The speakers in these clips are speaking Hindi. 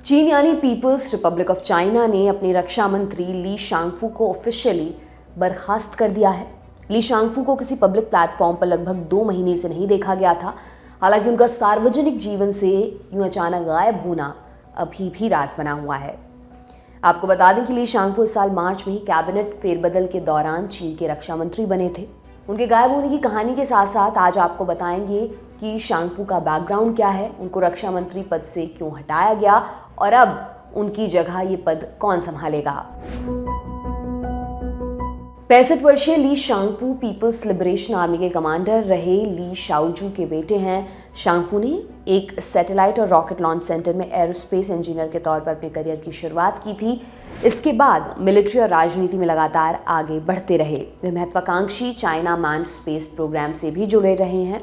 चीन यानी पीपल्स रिपब्लिक ऑफ चाइना ने अपने रक्षा मंत्री ली शांगफू को ऑफिशियली बर्खास्त कर दिया है। ली शांगफू को किसी पब्लिक प्लेटफॉर्म पर लगभग 2 महीने से नहीं देखा गया था। हालांकि उनका सार्वजनिक जीवन से यूं अचानक गायब होना अभी भी राज बना हुआ है। आपको बता दें कि ली शांगफू इस साल मार्च में ही कैबिनेट फेरबदल के दौरान चीन के रक्षा मंत्री बने थे। उनके गायब होने की कहानी के साथ साथ आज आपको बताएंगे कि शांगफू का बैकग्राउंड क्या है, उनको रक्षा मंत्री पद से क्यों हटाया गया और अब उनकी जगह ये पद कौन संभालेगा। 65 वर्षीय Li Shangfu peoples liberation army के कमांडर रहे ली शाओजू के बेटे हैं। शांगफू ने एक सैटेलाइट और रॉकेट लॉन्च सेंटर में एरोस्पेस इंजीनियर के तौर पर अपने करियर की शुरुआत की थी। इसके बाद मिलिट्री और राजनीति में लगातार आगे बढ़ते रहे। वे महत्वाकांक्षी चाइना मैन्ड स्पेस प्रोग्राम से भी जुड़े रहे हैं।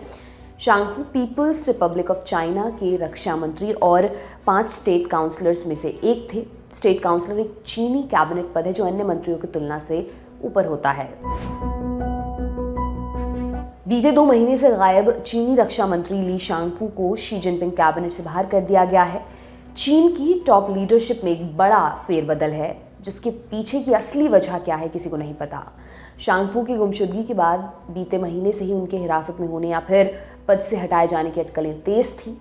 Shangfu People's Republic of China के रक्षा मंत्री और 5 स्टेट काउंसलर्स में से एक थे। स्टेट काउंसलर एक चीनी कैबिनेट पद है जो अन्य मंत्रियों की तुलना से ऊपर होता है। बीते 2 महीने से गायब चीनी रक्षा मंत्री ली शांगफू को शी जिनपिंग कैबिनेट से बाहर कर दिया गया है। चीन की टॉप लीडरशिप में एक बड़ा फेरबदल है, जिसके पीछे की असली वजह क्या है किसी को नहीं पता। शांगफू की गुमशुदगी के बाद बीते महीने से ही उनके हिरासत में होने या फिर पद से हटाए जाने की अटकलें तेज थी।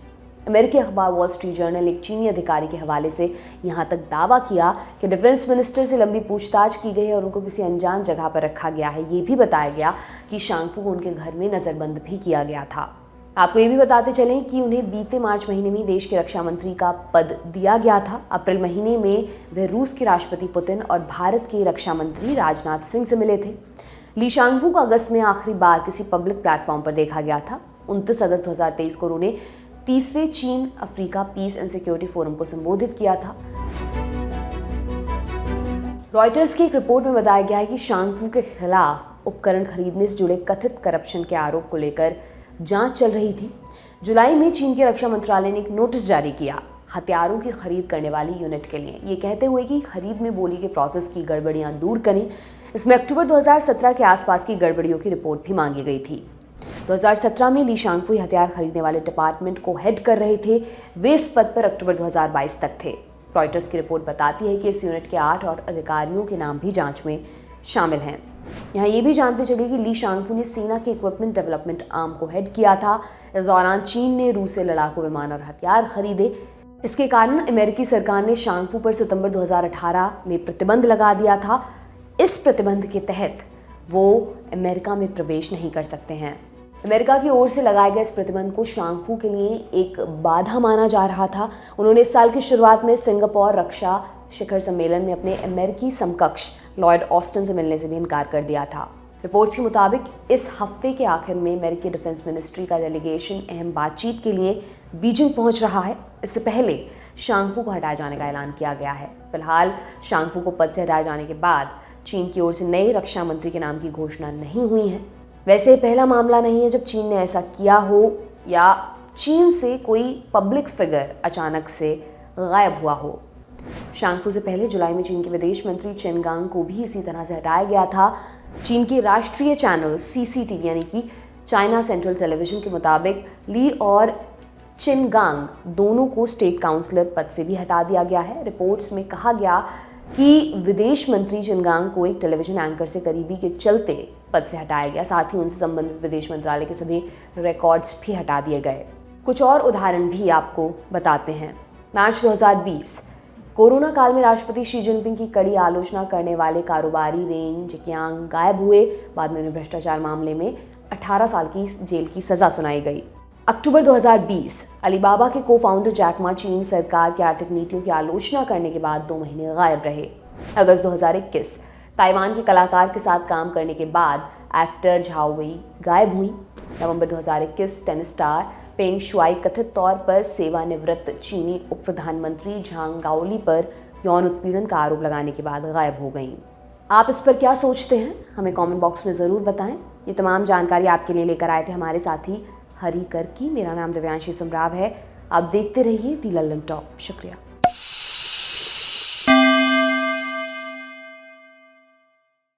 अमेरिकी अखबार वॉल स्ट्रीट जर्नल एक चीनी अधिकारी के हवाले से यहां तक दावा किया कि डिफेंस मिनिस्टर से लंबी पूछताछ की गई है और उनको किसी अनजान जगह पर रखा गया है। ये भी बताया गया कि शांगफू को उनके घर में नजरबंद भी किया गया था। आपको ये भी बताते चलें कि उन्हें बीते मार्च महीने में देश के रक्षा मंत्री का पद दिया गया था। अप्रैल महीने में वह रूस के राष्ट्रपति पुतिन और भारत के रक्षा मंत्री राजनाथ सिंह से मिले थे। ली शांगफू को अगस्त में आखिरी बार किसी पब्लिक प्लेटफॉर्म पर देखा गया था। 29 अगस्त 2023 को उन्होंने तीसरे चीन Africa peace and security forum को संबोधित किया था। रॉयटर्स की एक रिपोर्ट में बताया गया है कि शांगफू के खिलाफ उपकरण खरीदने से जुड़े कथित करप्शन के आरोप को लेकर जांच चल रही थी। जुलाई में चीन के रक्षा मंत्रालय ने एक नोटिस जारी किया हथियारों की खरीद करने वाली यूनिट के लिए, ये कहते हुए कि खरीद में बोली के प्रोसेस की गड़बड़ियां दूर करें। इसमें अक्टूबर 2017 के आसपास की गड़बड़ियों की रिपोर्ट भी मांगी गई थी। 2017 में ली शांगफू हथियार खरीदने वाले डिपार्टमेंट को हेड कर रहे थे। वे इस पद पर अक्टूबर 2022 तक थे। रॉयटर्स की रिपोर्ट बताती है कि इस यूनिट के 8 और अधिकारियों के नाम भी जांच में शामिल हैं। यहाँ ये भी जानते चले कि ली शांगफू ने सेना के इक्विपमेंट डेवलपमेंट आर्म को हेड किया था। इस दौरान चीन ने रूस से लड़ाकू विमान और हथियार खरीदे। इसके कारण अमेरिकी सरकार ने शांगफू पर सितंबर 2018 में प्रतिबंध लगा दिया था। इस प्रतिबंध के तहत वो अमेरिका में प्रवेश नहीं कर सकते हैं। अमेरिका की ओर से लगाए गए इस प्रतिबंध को शांगफू के लिए एक बाधा माना जा रहा था। उन्होंने इस साल की शुरुआत में सिंगापुर रक्षा शिखर सम्मेलन में अपने अमेरिकी समकक्ष लॉयड ऑस्टिन से मिलने से भी इनकार कर दिया था। रिपोर्ट्स के मुताबिक इस हफ्ते के आखिर में अमेरिकी डिफेंस मिनिस्ट्री का डेलीगेशन अहम बातचीत के लिए बीजिंग पहुंच रहा है। इससे पहले शांगफू को हटाए जाने का ऐलान किया गया है। फिलहाल शांगफू को पद से हटाए जाने के बाद चीन की ओर से नए रक्षा मंत्री के नाम की घोषणा नहीं हुई है। वैसे पहला मामला नहीं है जब चीन ने ऐसा किया हो या चीन से कोई पब्लिक फिगर अचानक से गायब हुआ हो। शांगफू से पहले जुलाई में चीन के विदेश मंत्री चेन गांग को भी इसी तरह से हटाया गया था। चीन के राष्ट्रीय चैनल CCTV यानी कि चाइना सेंट्रल टेलीविजन के मुताबिक ली और चेन गांग दोनों को स्टेट काउंसलर पद से भी हटा दिया गया है। रिपोर्ट्स में कहा गया कि विदेश मंत्री चेन गांग को एक टेलीविजन एंकर से करीबी के चलते पद से हटाया गया। साथ ही उनसे संबंधित विदेश मंत्रालय के सभी रिकॉर्ड्स भी हटा दिए गए। कुछ और उदाहरण भी आपको बताते हैं। मार्च 2020 कोरोना काल में राष्ट्रपति शी जिनपिंग की कड़ी आलोचना करने वाले कारोबारी रेन जिकियांग गायब हुए। बाद में उन्हें भ्रष्टाचार मामले में 18 साल की जेल की सजा सुनाई गई। अक्टूबर 2020 अलीबाबा के को फाउंडर जैक मा चीन सरकार की आर्थिक नीतियों की आलोचना करने के बाद 2 महीने गायब रहे। अगस्त 2021 ताइवान के कलाकार के साथ काम करने के बाद एक्टर झाओ वेई गायब हुई। नवंबर 2021 टेनिस स्टार पेंग शुआई कथित तौर पर सेवानिवृत्त चीनी उप प्रधानमंत्री झांग गाओली पर यौन उत्पीड़न का आरोप लगाने के बाद गायब हो गईं। आप इस पर क्या सोचते हैं, हमें कमेंट बॉक्स में ज़रूर बताएं। ये तमाम जानकारी आपके लिए लेकर आए थे हमारे साथी हरी करकी। मेरा नाम दिव्यांशी सुमराव है। आप देखते रहिए दी लल्लन टॉप। शुक्रिया।